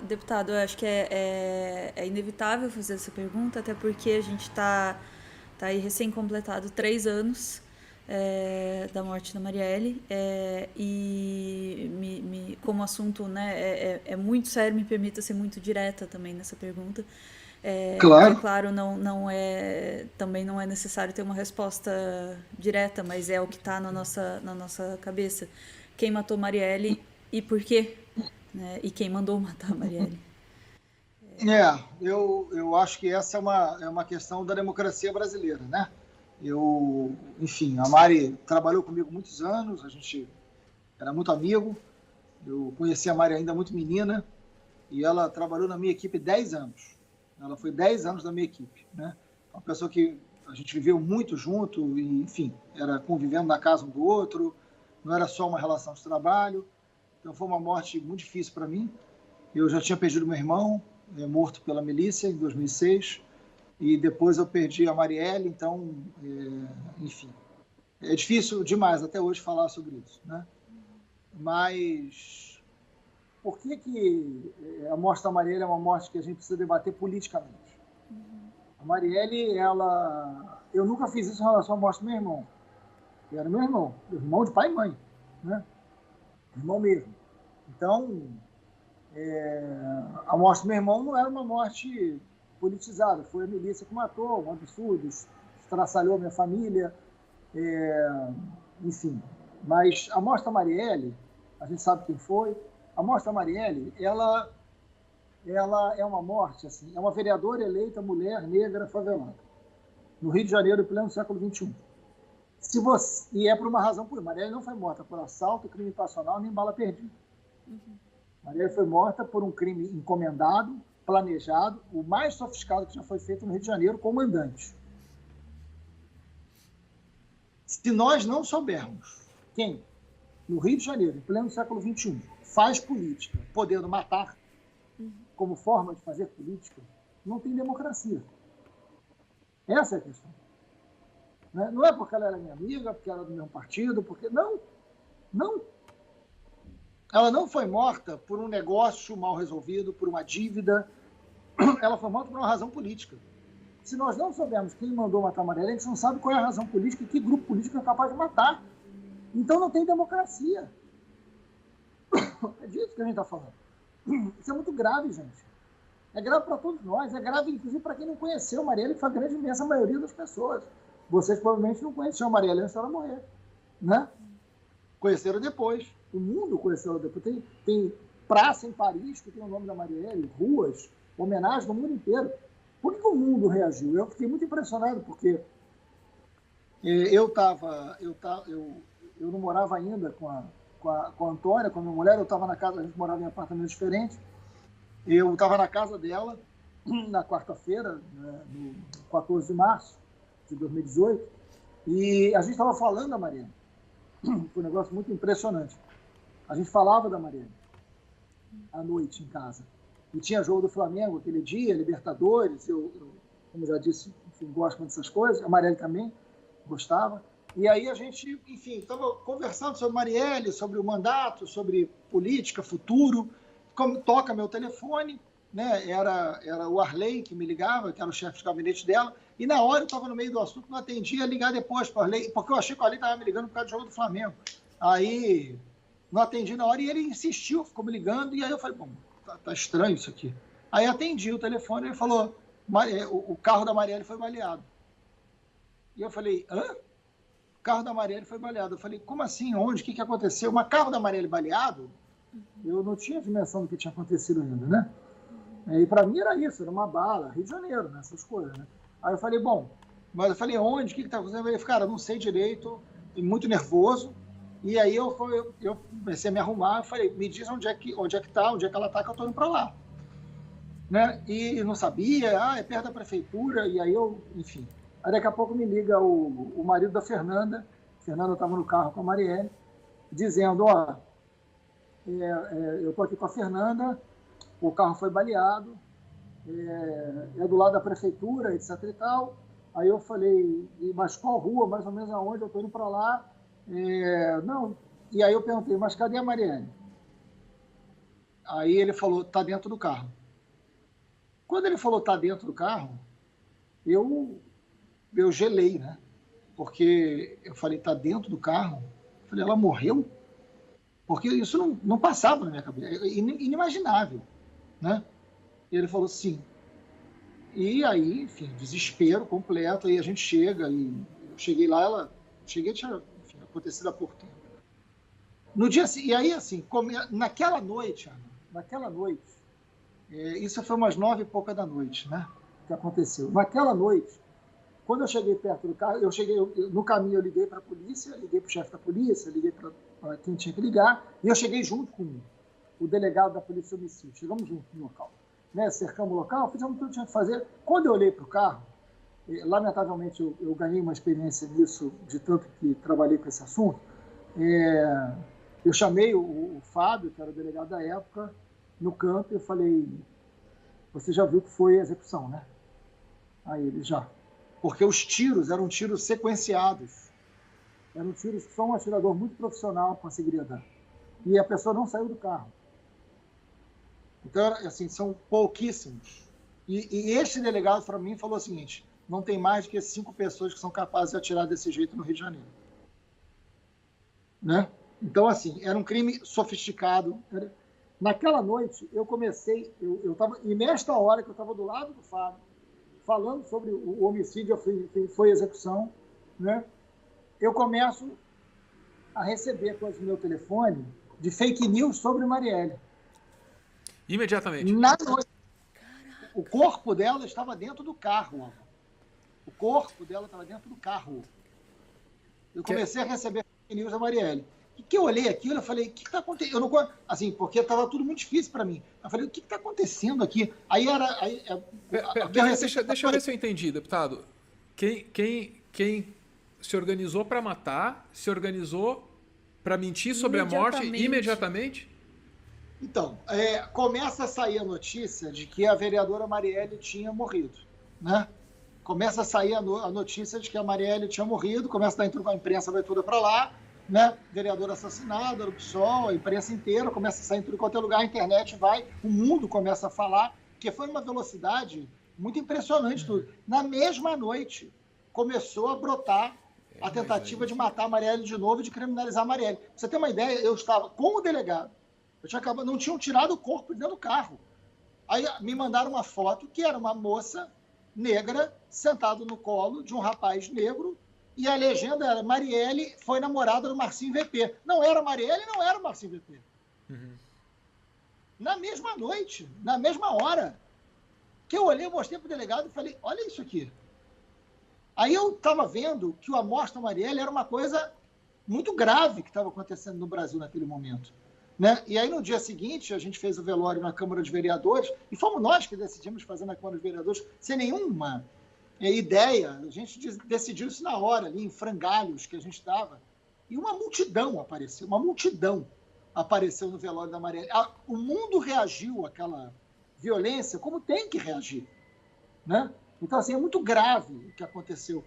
Deputado, eu acho que é inevitável fazer essa pergunta, até porque a gente tá aí recém-completado 3 anos da morte da Marielle, e como o assunto, né, é muito sério, me permita ser muito direta também nessa pergunta. Claro. Claro, também não é necessário ter uma resposta direta, mas é o que está na nossa cabeça. Quem matou Marielle e por quê? Né? E quem mandou matar a Marielle? Eu acho que essa é uma questão da democracia brasileira, né? Enfim, a Mari trabalhou comigo muitos anos, a gente era muito amigo, eu conheci a Mari ainda muito menina, e ela trabalhou na minha equipe 10 anos. Ela foi 10 anos da minha equipe, né? Uma pessoa que a gente viveu muito junto, e, enfim, era convivendo na casa um do outro, não era só uma relação de trabalho. Então foi uma morte muito difícil para mim. Eu já tinha perdido meu irmão, morto pela milícia, em 2006, e depois eu perdi a Marielle, então, enfim, é difícil demais até hoje falar sobre isso, né? Mas por que a morte da Marielle é uma morte que a gente precisa debater politicamente? A Marielle, eu nunca fiz isso em relação à morte do meu irmão. Que era meu irmão de pai e mãe, né? Irmão mesmo. Então, a morte do meu irmão não era uma morte politizada, foi a milícia que matou, um absurdo, estraçalhou minha família, enfim. Mas a morte da Marielle, a gente sabe quem foi. A morte da Marielle, ela é uma morte, assim, é uma vereadora eleita mulher negra favelada, no Rio de Janeiro, em pleno século XXI. E é por uma razão por Marielle não foi morta por assalto, crime passional, nem bala perdida. Marielle foi morta por um crime encomendado, planejado, o mais sofisticado que já foi feito no Rio de Janeiro, com mandante. Se nós não soubermos quem, no Rio de Janeiro, em pleno século XXI, faz política podendo matar como forma de fazer política, não tem democracia. Essa é a questão. Não é porque ela era minha amiga, porque ela era do mesmo partido, porque... Não, não. Ela não foi morta por um negócio mal resolvido, por uma dívida. Ela foi morta por uma razão política. Se nós não soubermos quem mandou matar a Marielle, a gente não sabe qual é a razão política e que grupo político é capaz de matar. Então não tem democracia. É disso que a gente está falando. Isso é muito grave, gente. É grave para todos nós. É grave, inclusive, para quem não conheceu a Marielle, que foi a grande imensa maioria das pessoas. Vocês provavelmente não conheciam a Marielle antes dela morrer, né? Conheceram depois. O mundo conheceu depois. Tem praça em Paris que tem o nome da Marielle, ruas, homenagens no mundo inteiro. Por que o mundo reagiu? Eu fiquei muito impressionado, porque eu não morava ainda com a Antônia, com a minha mulher, eu estava na casa, a gente morava em apartamentos diferentes, eu estava na casa dela na quarta-feira, né, no 14 de março de 2018, e a gente estava falando da Marielle. Foi um negócio muito impressionante. A gente falava da Marielle à noite em casa. E tinha jogo do Flamengo aquele dia, Libertadores, eu como já disse, enfim, gosto muito dessas coisas, a Marielle também gostava. E aí a gente, enfim, estava conversando sobre Marielle, sobre o mandato, sobre política, futuro. Como toca meu telefone, né? Era o Arley que me ligava, que era o chefe de gabinete dela, e na hora eu estava no meio do assunto, não atendi, ia ligar depois para o Arley, porque eu achei que o Arley estava me ligando por causa do jogo do Flamengo. Aí não atendi na hora e ele insistiu, ficou me ligando, e aí eu falei, bom, tá estranho isso aqui. Aí atendi o telefone e ele falou, o carro da Marielle foi baleado. E eu falei, hã? O carro da Marielle foi baleado. Eu falei, como assim? Onde? O que aconteceu? Mas carro da Marielle baleado? Eu não tinha dimensão do que tinha acontecido ainda, né? E para mim era isso, era uma bala, Rio de Janeiro, né? Essas coisas, né? Aí eu falei, bom, mas eu falei, onde? O que tá acontecendo? Eu falei, cara, não sei direito, muito nervoso. E aí eu comecei a me arrumar, eu falei, me diz onde é que ela tá, que eu tô indo para lá. Né? E não sabia, é perto da prefeitura, e aí enfim. Aí daqui a pouco me liga o marido da Fernanda estava no carro com a Marielle, dizendo, eu tô aqui com a Fernanda, o carro foi baleado, é do lado da prefeitura, etc e tal. Aí eu falei, mas qual rua, mais ou menos aonde? Eu tô indo para lá. Não. E aí eu perguntei, mas cadê a Marielle? Aí ele falou, tá dentro do carro. Quando ele falou, tá dentro do carro, eu gelei, né? Porque eu falei, tá dentro do carro? Eu falei, ela morreu? Porque isso não passava na minha cabeça, é inimaginável, né? E ele falou, sim. E aí, enfim, desespero completo, aí a gente chega, e eu cheguei lá, tinha, enfim, acontecido há pouco tempo. No dia, e aí, assim, naquela noite, isso foi umas 9 e pouca da noite, né? Que aconteceu. Naquela noite, quando eu cheguei perto do carro, no caminho eu liguei para a polícia, liguei para o chefe da polícia, liguei para quem tinha que ligar, e eu cheguei junto com o delegado da Polícia de Homicídio. Chegamos junto no local. Né? Cercamos o local, fizemos tudo que tinha que fazer. Quando eu olhei para o carro, lamentavelmente eu ganhei uma experiência nisso, de tanto que trabalhei com esse assunto, eu chamei o Fábio, que era o delegado da época, no canto, e eu falei, você já viu que foi a execução, né? Aí ele, já. Porque os tiros eram tiros sequenciados. Eram tiros que só um atirador muito profissional conseguiria dar. E a pessoa não saiu do carro. Então, assim, são pouquíssimos. E este delegado, para mim, falou o seguinte, não tem mais do que 5 pessoas que são capazes de atirar desse jeito no Rio de Janeiro. Né? Então, assim, era um crime sofisticado. Naquela noite, eu comecei, e nesta hora que eu estava do lado do Fábio, falando sobre o homicídio, foi execução, né? Eu começo a receber coisas no meu telefone de fake news sobre Marielle. Imediatamente. Na noite. O corpo dela estava dentro do carro. O corpo dela estava dentro do carro. Eu comecei a receber fake news da Marielle. E que eu olhei aquilo, eu falei, o que está acontecendo? Eu não, assim, porque estava tudo muito difícil para mim. Eu falei, o que está acontecendo aqui? Aí era... Deixa eu ver se eu entendi, deputado. Quem se organizou para matar, se organizou para mentir sobre a morte imediatamente? Então, começa a sair a notícia de que a vereadora Marielle tinha morrido, né? Começa a sair a notícia de que a Marielle tinha morrido, começa a dar a imprensa vai toda para lá, né? Vereador assassinado, o PSOL, a imprensa inteira, começa a sair em tudo quanto é lugar, a internet vai, o mundo começa a falar, que foi uma velocidade muito impressionante tudo. Na mesma noite, começou a brotar a tentativa de matar a Marielle de novo e de criminalizar a Marielle. Pra você ter uma ideia, eu estava com o delegado, não tinham tirado o corpo de dentro do carro. Aí me mandaram uma foto que era uma moça negra sentada no colo de um rapaz negro, e a legenda era Marielle foi namorada do Marcinho VP. Não era Marielle, não era o Marcinho VP. Uhum. Na mesma noite, na mesma hora, que eu olhei, eu mostrei para o delegado e falei, olha isso aqui. Aí eu estava vendo que a morte da Marielle era uma coisa muito grave que estava acontecendo no Brasil naquele momento. Né? E aí, no dia seguinte, a gente fez o velório na Câmara de Vereadores, e fomos nós que decidimos fazer na Câmara de Vereadores, sem nenhuma ideia, a gente decidiu isso na hora, ali em frangalhos que a gente estava, e uma multidão apareceu no velório da Marielle. O mundo reagiu àquela violência como tem que reagir. Né? Então, assim, é muito grave o que aconteceu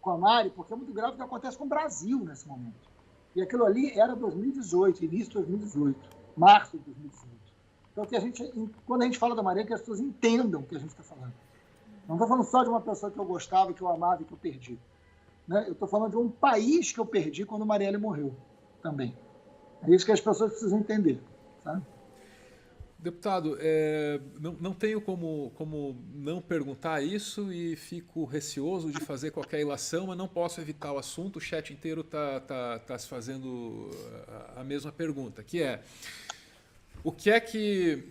com a Mari, porque é muito grave o que acontece com o Brasil nesse momento. E aquilo ali era 2018, início de 2018, março de 2018. Então, quando a gente fala da Marielle, que as pessoas entendam o que a gente está falando. Não estou falando só de uma pessoa que eu gostava, que eu amava e que eu perdi. Né? Eu estou falando de um país que eu perdi quando Marielle morreu também. É isso que as pessoas precisam entender. Sabe? Deputado, não tenho como não perguntar isso e fico receoso de fazer qualquer ilação, mas não posso evitar o assunto. O chat inteiro está se fazendo a mesma pergunta, que é: o que é que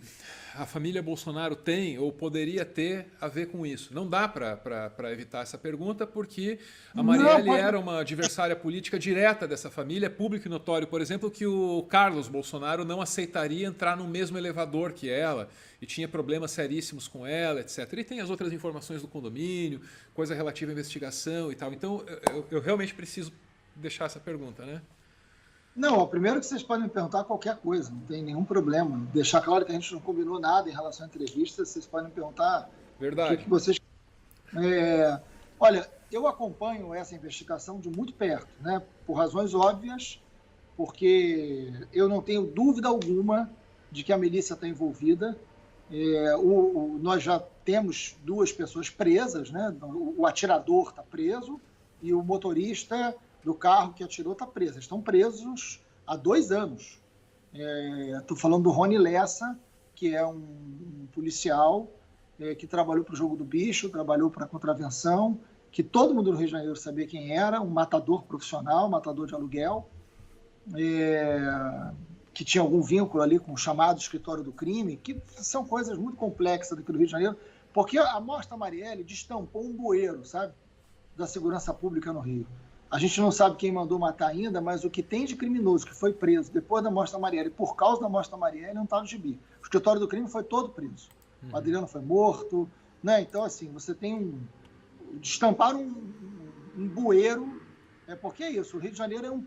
a família Bolsonaro tem ou poderia ter a ver com isso? Não dá para evitar essa pergunta, porque a Marielle era uma adversária política direta dessa família. É público e notório, por exemplo, que o Carlos Bolsonaro não aceitaria entrar no mesmo elevador que ela e tinha problemas seríssimos com ela, etc. E tem as outras informações do condomínio, coisa relativa à investigação e tal. Então, eu realmente preciso deixar essa pergunta, né? Não, primeiro que vocês podem me perguntar qualquer coisa, não tem nenhum problema. Deixar claro que a gente não combinou nada em relação à entrevista, vocês podem me perguntar. Verdade. O que vocês... Olha, eu acompanho essa investigação de muito perto, né? Por razões óbvias, porque eu não tenho dúvida alguma de que a milícia está envolvida. Nós já temos 2 pessoas presas, né? O atirador está preso e o motorista do carro que atirou está preso. Estão presos há 2 anos. Estou falando do Rony Lessa, que é um policial que trabalhou para o Jogo do Bicho, trabalhou para a Contravenção, que todo mundo no Rio de Janeiro sabia quem era, um matador profissional, matador de aluguel, que tinha algum vínculo ali com o chamado escritório do crime, que são coisas muito complexas aqui no Rio de Janeiro, porque a morte da Marielle destampou um bueiro, sabe, da segurança pública no Rio. A gente não sabe quem mandou matar ainda, mas o que tem de criminoso que foi preso depois da morte da Marielle, por causa da morte da Marielle, não está no gibi. O escritório do crime foi todo preso. O Adriano foi morto, né? Então, assim, você tem destamparam um bueiro, porque é isso, o Rio de Janeiro é um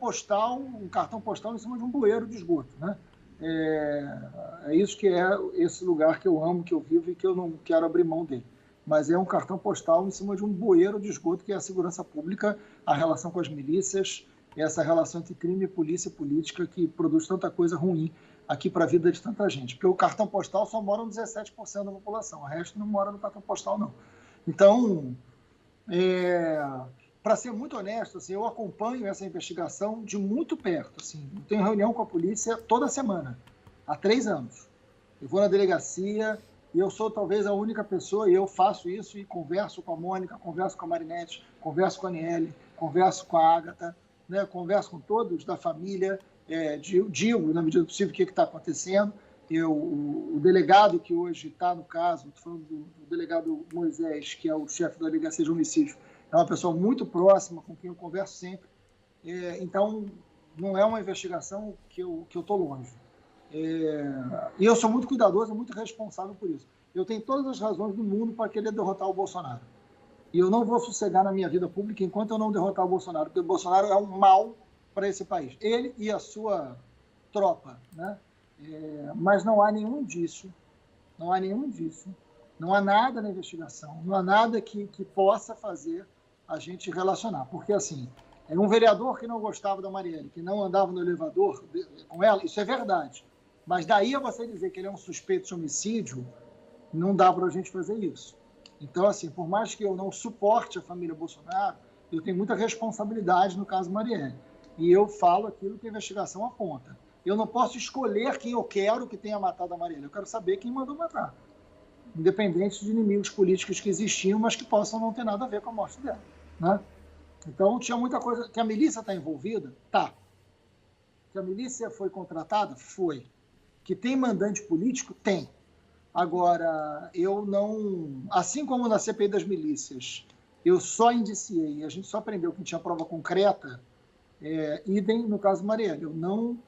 cartão postal em cima de um bueiro de esgoto, né? É isso que é esse lugar que eu amo, que eu vivo e que eu não quero abrir mão dele. Mas é um cartão postal em cima de um bueiro de esgoto, que é a segurança pública, a relação com as milícias, essa relação entre crime, polícia e política que produz tanta coisa ruim aqui para a vida de tanta gente. Porque o cartão postal só moram 17% da população, o resto não mora no cartão postal, não. Então, para ser muito honesto, assim, eu acompanho essa investigação de muito perto. Assim, eu tenho reunião com a polícia toda semana, há 3 anos. Eu vou na delegacia e eu sou talvez a única pessoa, e eu faço isso e converso com a Mônica, converso com a Marinette, converso com a Aniele, converso com a Ágata, né, converso com todos da família, digo, na medida do possível, o que está acontecendo. O delegado que hoje está no caso, estou falando do delegado Moisés, que é o chefe da delegacia de homicídio, é uma pessoa muito próxima, com quem eu converso sempre. Então, não é uma investigação que eu estou longe. E eu sou muito cuidadoso e muito responsável por isso. Eu tenho todas as razões do mundo para querer derrotar o Bolsonaro. E eu não vou sossegar na minha vida pública enquanto eu não derrotar o Bolsonaro, porque o Bolsonaro é um mal para esse país. Ele e a sua tropa, né? Mas não há nenhum disso, não há nada na investigação, não há nada que possa fazer a gente relacionar. Porque, assim, um vereador que não gostava da Marielle, que não andava no elevador com ela, isso é verdade. Mas daí a você dizer que ele é um suspeito de homicídio, não dá para a gente fazer isso. Então, assim, por mais que eu não suporte a família Bolsonaro, eu tenho muita responsabilidade no caso Marielle. E eu falo aquilo que a investigação aponta. Eu não posso escolher quem eu quero que tenha matado a Marielle. Eu quero saber quem mandou matar. Independente de inimigos políticos que existiam, mas que possam não ter nada a ver com a morte dela, né? Então, tinha muita coisa... Que a milícia está envolvida? Tá. Que a milícia foi contratada? Foi. Que tem mandante político? Tem. Agora, eu não... Assim como na CPI das milícias, eu só indiciei, a gente só prendeu quem tinha prova concreta, idem no caso Marielle. Eu não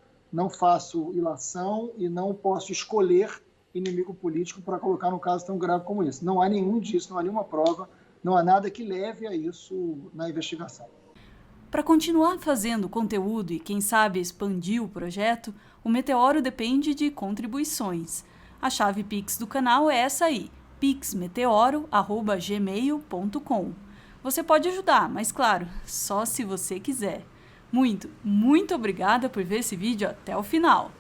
faço ilação e não posso escolher inimigo político para colocar num caso tão grave como esse. Não há nenhum disso, não há nenhuma prova, não há nada que leve a isso na investigação. Para continuar fazendo conteúdo e, quem sabe, expandir o projeto, o Meteoro depende de contribuições. A chave Pix do canal é essa aí, pixmeteoro@gmail.com. Você pode ajudar, mas claro, só se você quiser. Muito, muito obrigada por ver esse vídeo até o final.